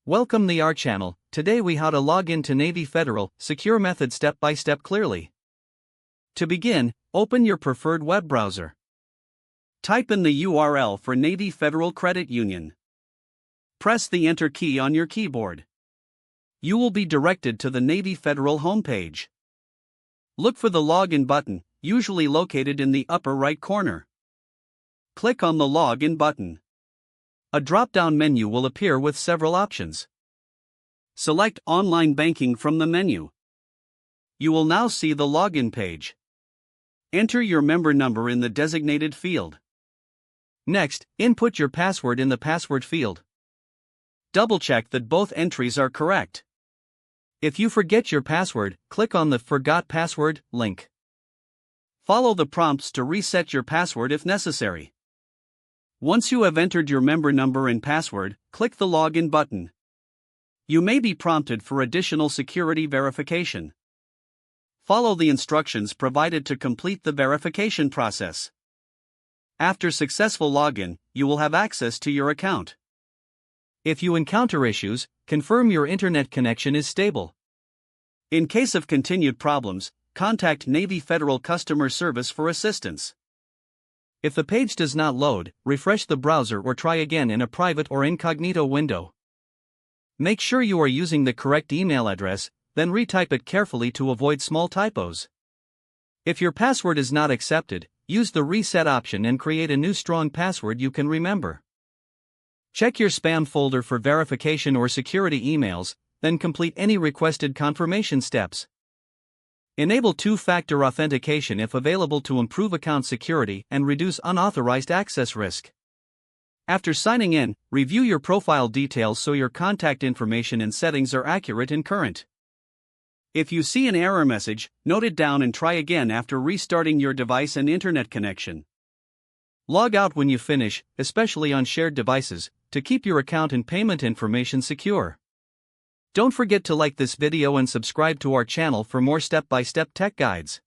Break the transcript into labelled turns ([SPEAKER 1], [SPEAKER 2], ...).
[SPEAKER 1] Welcome to our channel. Today we how to log into Navy Federal secure method step by step clearly. To begin, open your preferred web browser. Type in the URL for Navy Federal Credit Union. Press the Enter key on your keyboard. You will be directed to the Navy Federal homepage. Look for the Login button, usually located in the upper right corner. Click on the Login button. A drop-down menu will appear with several options. Select Online Banking from the menu. You will now see the login page. Enter your member number in the designated field. Next, input your password in the password field. Double-check that both entries are correct. If you forget your password, click on the Forgot Password link. Follow the prompts to reset your password if necessary. Once you have entered your member number and password, click the Login button. You may be prompted for additional security verification. Follow the instructions provided to complete the verification process. After successful login, you will have access to your account. If you encounter issues, confirm your internet connection is stable. In case of continued problems, contact Navy Federal Customer Service for assistance. If the page does not load, refresh the browser or try again in a private or incognito window. Make sure you are using the correct email address, then retype it carefully to avoid small typos. If your password is not accepted, use the reset option and create a new strong password you can remember. Check your spam folder for verification or security emails, then complete any requested confirmation steps. Enable two-factor authentication if available to improve account security and reduce unauthorized access risk. After signing in, review your profile details so your contact information and settings are accurate and current. If you see an error message, note it down and try again after restarting your device and internet connection. Log out when you finish, especially on shared devices, to keep your account and payment information secure. Don't forget to like this video and subscribe to our channel for more step-by-step tech guides.